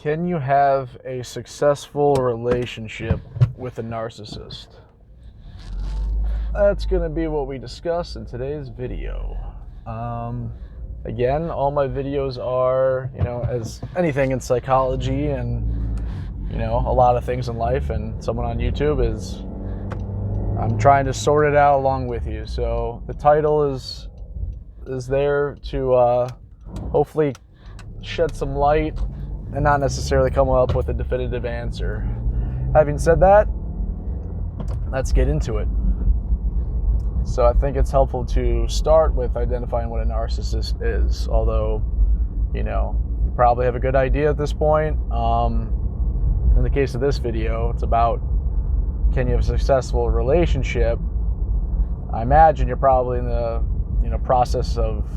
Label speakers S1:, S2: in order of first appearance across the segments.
S1: Can you have a successful relationship with a narcissist? That's going to be what we discuss in today's video. Again, all my videos are, as anything in psychology and, a lot of things in life, and someone on YouTube I'm trying to sort it out along with you. So the title is there to hopefully shed some light and not necessarily come up with a definitive answer. Having said that, let's get into it. So I think it's helpful to start with identifying what a narcissist is, although, you probably have a good idea at this point. In the case of this video, it's about, can you have a successful relationship? I imagine you're probably in the process of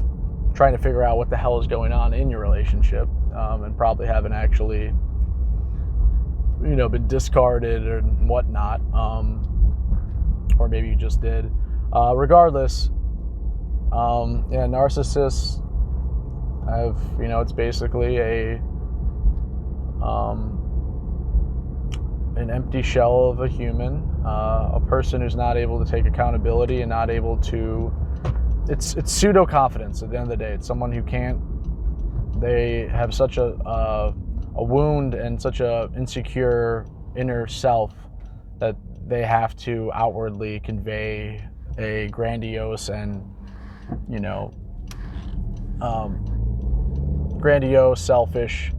S1: trying to figure out what the hell is going on in your relationship, and probably haven't actually been discarded or whatnot, or maybe you just did. Regardless, narcissists have, it's basically an empty shell of a human, a person who's not able to take accountability and not able to, it's pseudo confidence at the end of the day. It's someone who they have such a wound and such a insecure inner self that they have to outwardly convey a grandiose and grandiose, selfish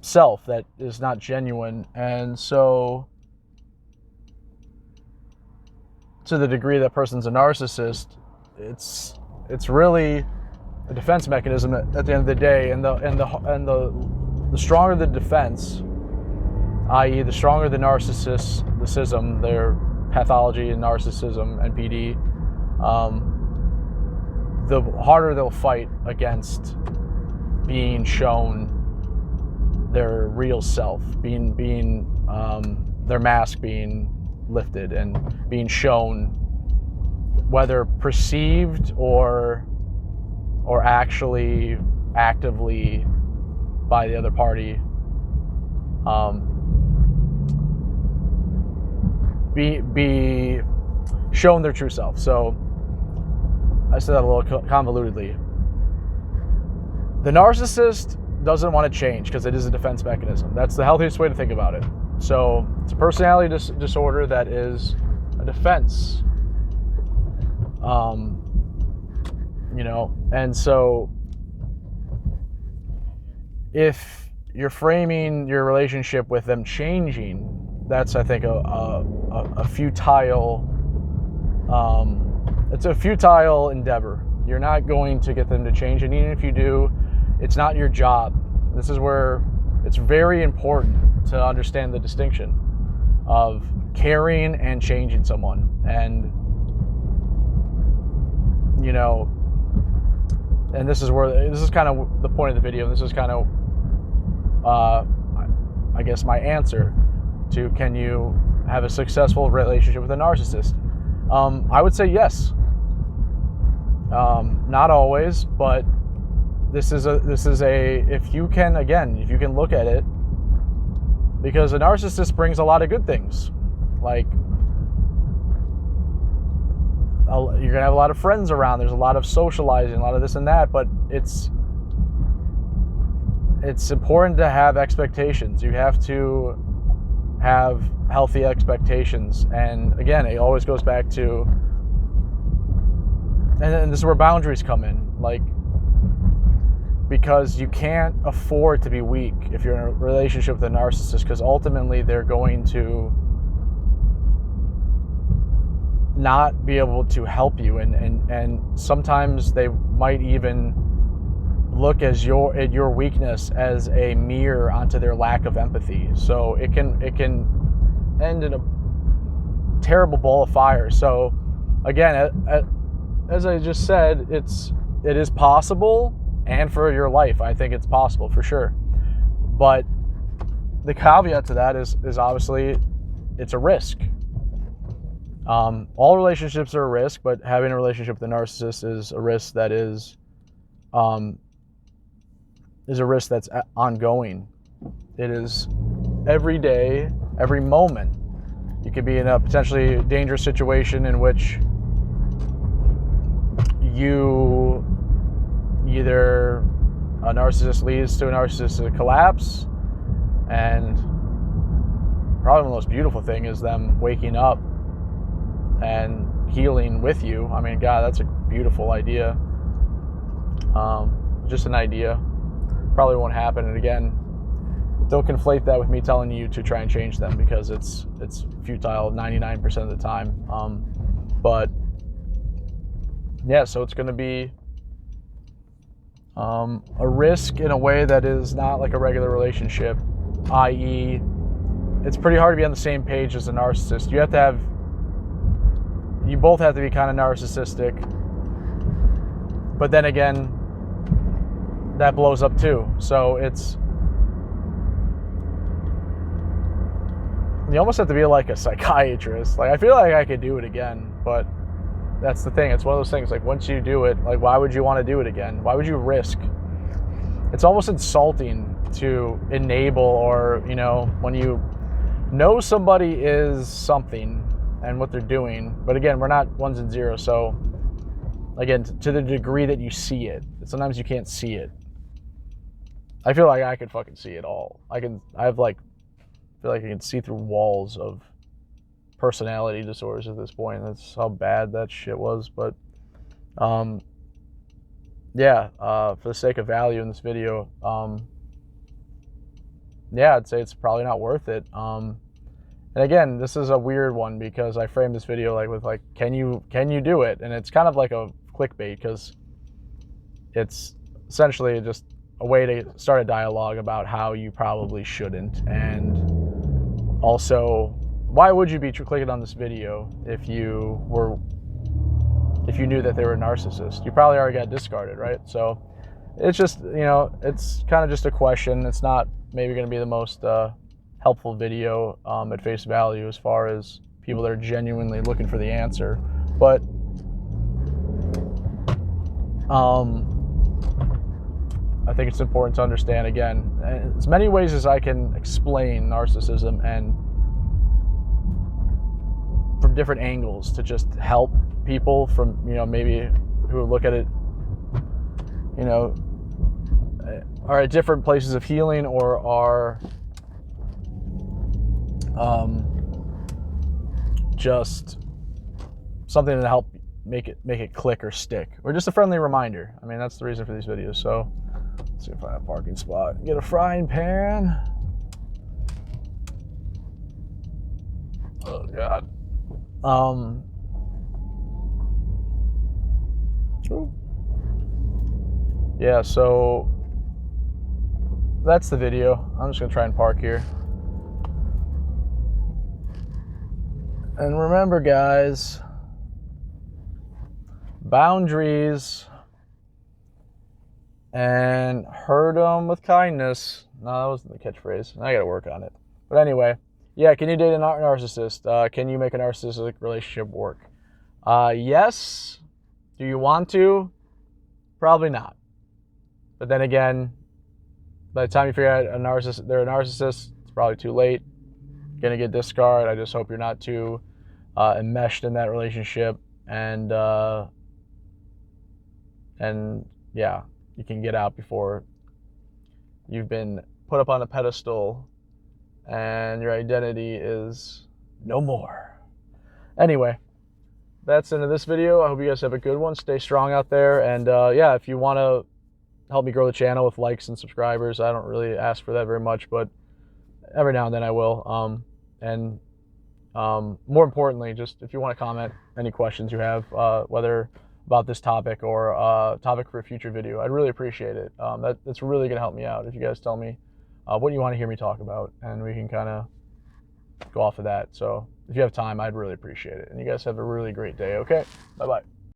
S1: self that is not genuine. And so to the degree that person's a narcissist, it's really a defense mechanism at the end of the day, and the stronger the defense, i.e. the stronger the narcissism, their pathology and narcissism, NPD, the harder they'll fight against being shown their real self, being their mask being lifted and being shown, whether perceived or actually actively by the other party, be shown their true self. So I said that a little convolutedly. The narcissist doesn't want to change because it is a defense mechanism. That's the healthiest way to think about it. So it's a personality disorder that is a defense. And so if you're framing your relationship with them changing, that's, I think, a futile, it's a futile endeavor. You're not going to get them to change, and even if you do, it's not your job. This is where it's very important to understand the distinction of caring and changing someone. And and this is kind of the point of the video. This is kind of I guess my answer to, can you have a successful relationship with a narcissist? I would say yes. Not always, but this is a if you can look at it, because a narcissist brings a lot of good things, like you're gonna have a lot of friends around, there's a lot of socializing, a lot of this and that, but it's important to have expectations. You have to have healthy expectations, and again, it always goes back to, and this is where boundaries come in, like, because you can't afford to be weak if you're in a relationship with a narcissist, because ultimately they're going to not be able to help you, and sometimes they might even look at your weakness as a mirror onto their lack of empathy. So it can end in a terrible ball of fire. So again, as I just said, it is possible, and for your life, I think it's possible for sure. But the caveat to that is obviously it's a risk. All relationships are a risk, but having a relationship with a narcissist is a risk that is is a risk that's ongoing. It is every day, every moment. You could be in a potentially dangerous situation in which you either a narcissist leads to a narcissistic collapse, and probably the most beautiful thing is them waking up and healing with you. I mean, God, that's a beautiful idea. Just an idea. Probably won't happen. And again, don't conflate that with me telling you to try and change them, because it's futile 99% of the time. But yeah, so it's going to be a risk in a way that is not like a regular relationship, i.e., it's pretty hard to be on the same page as a narcissist. You both have to be kind of narcissistic, but then again, that blows up too. So you almost have to be like a psychiatrist. Like, I feel like I could do it again, but that's the thing. It's one of those things, like, once you do it, like, why would you want to do it again? Why would you risk? It's almost insulting to enable, or, you know, when you know somebody is something and what they're doing. But again, we're not ones and zeros. So again, to the degree that you see it, sometimes you can't see it. I feel like I could fucking see it all. I feel like I can see through walls of personality disorders at this point. That's how bad that shit was. But yeah, for the sake of value in this video, yeah, I'd say it's probably not worth it. And again, this is a weird one because I framed this video like with like, can you do it? And it's kind of like a clickbait, because it's essentially just a way to start a dialogue about how you probably shouldn't. And also, why would you be clicking on this video if you knew that they were a narcissist? You probably already got discarded, right? So it's just, you know, it's kind of just a question. It's not maybe going to be the most helpful video at face value as far as people that are genuinely looking for the answer. But I think it's important to understand, again, as many ways as I can explain narcissism and from different angles to just help people from, you know, maybe who look at it, you know, are at different places of healing, or are just something to help make it click or stick, or just a friendly reminder. I mean, that's the reason for these videos. So let's see if I have a parking spot. Get a frying pan. Oh God. Yeah, so that's the video. I'm just gonna try and park here. And remember, guys, boundaries, and hurt them with kindness. No, that wasn't the catchphrase. I gotta work on it. But anyway, yeah, can you date a narcissist? Can you make a narcissistic relationship work? Yes. Do you want to? Probably not. But then again, by the time you figure out they're a narcissist, it's probably too late. You're gonna get discarded. I just hope you're not too enmeshed in that relationship, and yeah, you can get out before you've been put up on a pedestal and your identity is no more. Anyway, that's the end of this video. I hope you guys have a good one. Stay strong out there. And yeah, if you want to help me grow the channel with likes and subscribers, I don't really ask for that very much, but every now and then I will. And more importantly, just if you want to comment any questions you have, whether about this topic or a topic for a future video, I'd really appreciate it. That's really going to help me out if you guys tell me what you want to hear me talk about, and we can kind of go off of that. So if you have time, I'd really appreciate it. And you guys have a really great day, okay? Bye-bye.